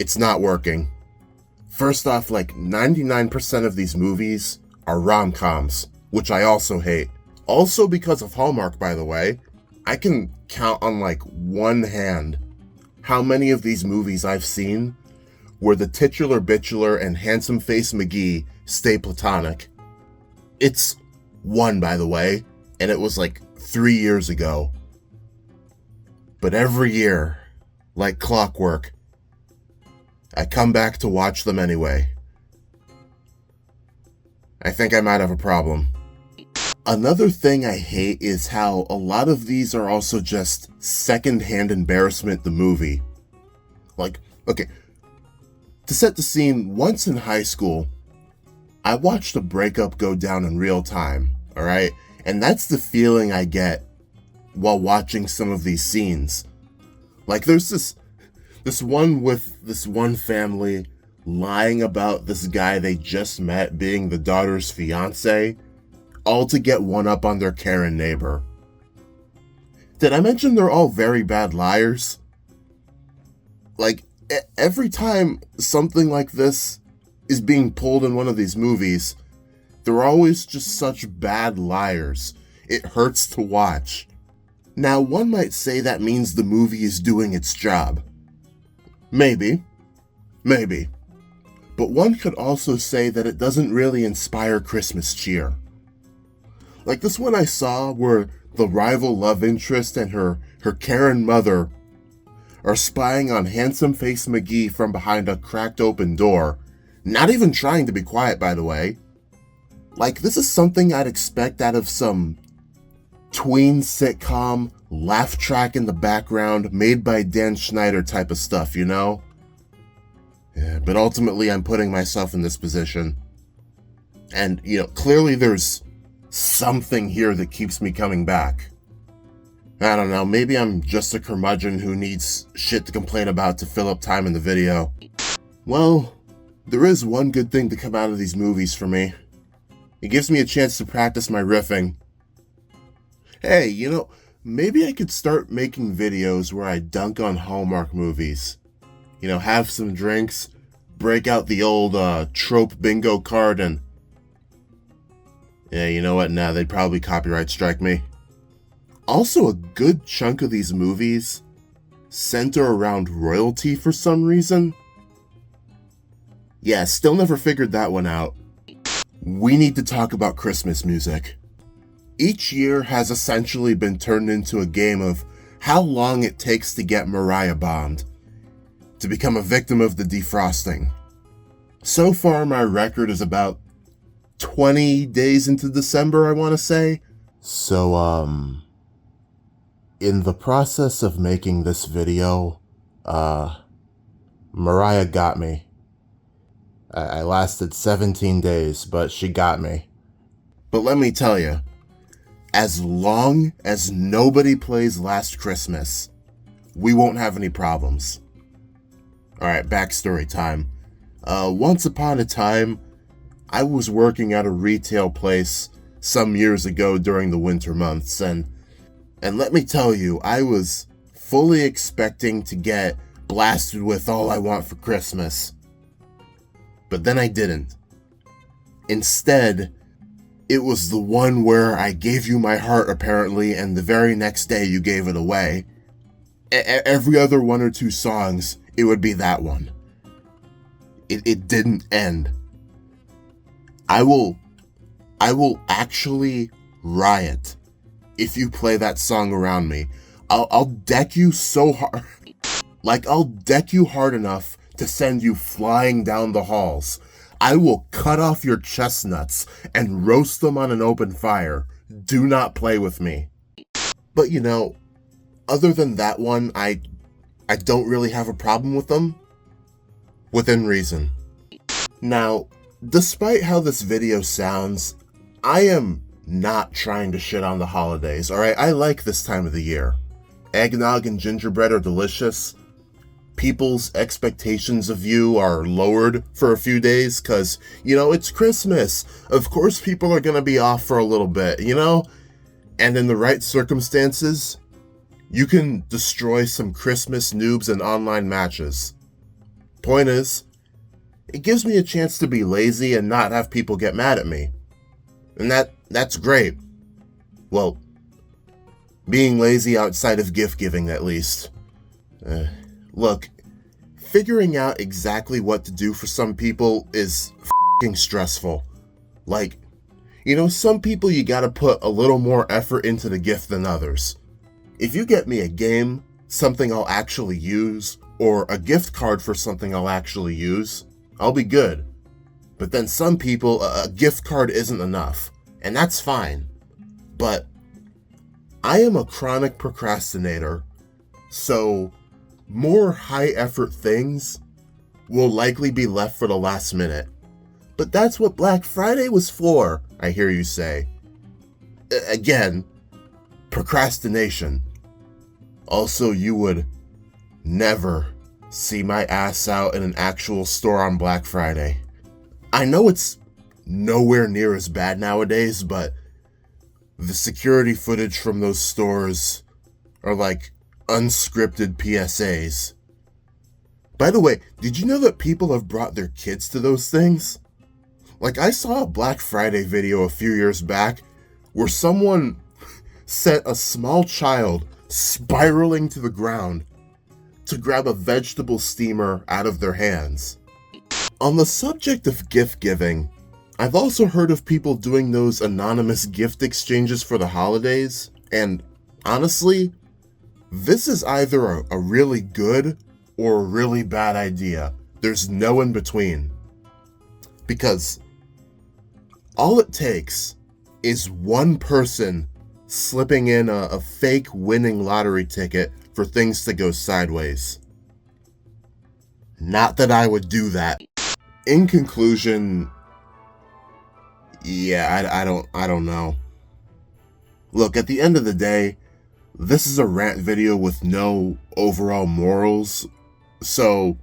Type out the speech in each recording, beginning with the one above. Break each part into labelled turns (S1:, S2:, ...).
S1: It's not working. First off, like 99% of these movies are rom-coms, which I also hate. Also because of Hallmark, by the way, I can count on like one hand how many of these movies I've seen where the titular bitchular and handsome face McGee stay platonic. It's one, by the way, and it was like 3 years ago. But every year, like clockwork, I come back to watch them anyway. I think I might have a problem. Another thing I hate is how a lot of these are also just secondhand embarrassment the movie. Like, okay, to set the scene, once in high school, I watched a breakup go down in real time, alright? And that's the feeling I get while watching some of these scenes. Like, there's this one with this one family lying about this guy they just met being the daughter's fiance, all to get one up on their Karen neighbor. Did I mention they're all very bad liars? Like, every time something like this is being pulled in one of these movies, they're always just such bad liars. It hurts to watch. Now, one might say that means the movie is doing its job. Maybe. But one could also say that it doesn't really inspire Christmas cheer. Like this one I saw where the rival love interest and her Karen mother are spying on handsome face McGee from behind a cracked open door. Not even trying to be quiet, by the way. Like, this is something I'd expect out of some tween sitcom, laugh track in the background, made by Dan Schneider type of stuff, you know? Yeah, but ultimately I'm putting myself in this position. And, clearly there's something here that keeps me coming back. I don't know, maybe I'm just a curmudgeon who needs shit to complain about to fill up time in the video. Well, there is one good thing to come out of these movies for me. It gives me a chance to practice my riffing. Hey, maybe I could start making videos where I dunk on Hallmark movies. Have some drinks, break out the old trope bingo card, and... Yeah, you know what? Nah, they'd probably copyright strike me. Also, a good chunk of these movies center around royalty for some reason. Yeah, still never figured that one out. We need to talk about Christmas music. Each year has essentially been turned into a game of how long it takes to get Mariah bombed, to become a victim of the defrosting. So far, my record is about 20 days into December, I want to say. So, in the process of making this video, Mariah got me. I lasted 17 days, but she got me. But let me tell you, as long as nobody plays Last Christmas, we won't have any problems. Alright, backstory time. Once upon a time, I was working at a retail place some years ago during the winter months, and let me tell you, I was fully expecting to get blasted with All I Want for Christmas. But then I didn't. Instead, it was the one where I gave you my heart, apparently, and the very next day you gave it away. Every other one or two songs, it would be that one. It didn't end. I will actually riot if you play that song around me. I'll deck you so hard. Like, I'll deck you hard enough to send you flying down the halls. I will cut off your chestnuts and roast them on an open fire. Do not play with me. But other than that one, I don't really have a problem with them. Within reason. Now, despite how this video sounds, I am not trying to shit on the holidays, alright? I like this time of the year. Eggnog and gingerbread are delicious. People's expectations of you are lowered for a few days because, it's Christmas. Of course people are going to be off for a little bit, And in the right circumstances, you can destroy some Christmas noobs in online matches. Point is, it gives me a chance to be lazy and not have people get mad at me. And that's great. Well, being lazy outside of gift giving, at least. Look, figuring out exactly what to do for some people is f***ing stressful. Like, some people you gotta put a little more effort into the gift than others. If you get me a game, something I'll actually use, or a gift card for something I'll actually use, I'll be good. But then some people, a gift card isn't enough, and that's fine. But I am a chronic procrastinator, so more high-effort things will likely be left for the last minute. But that's what Black Friday was for, I hear you say. Again, procrastination. Also, you would never see my ass out in an actual store on Black Friday. I know it's nowhere near as bad nowadays, but the security footage from those stores are like unscripted PSAs. By the way, did you know that people have brought their kids to those things? Like, I saw a Black Friday video a few years back where someone sent a small child spiraling to the ground to grab a vegetable steamer out of their hands. On the subject of gift giving, I've also heard of people doing those anonymous gift exchanges for the holidays, and honestly, this is either a really good or a really bad idea. There's no in between. Because all it takes is one person slipping in a fake winning lottery ticket for things to go sideways. Not that I would do that. In conclusion, yeah, I don't know. Look, at the end of the day, this is a rant video with no overall morals, so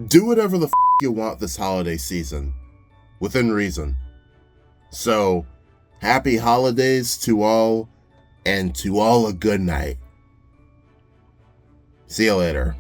S1: do whatever the you want this holiday season, within reason. So, happy holidays to all, and to all a good night. See you later.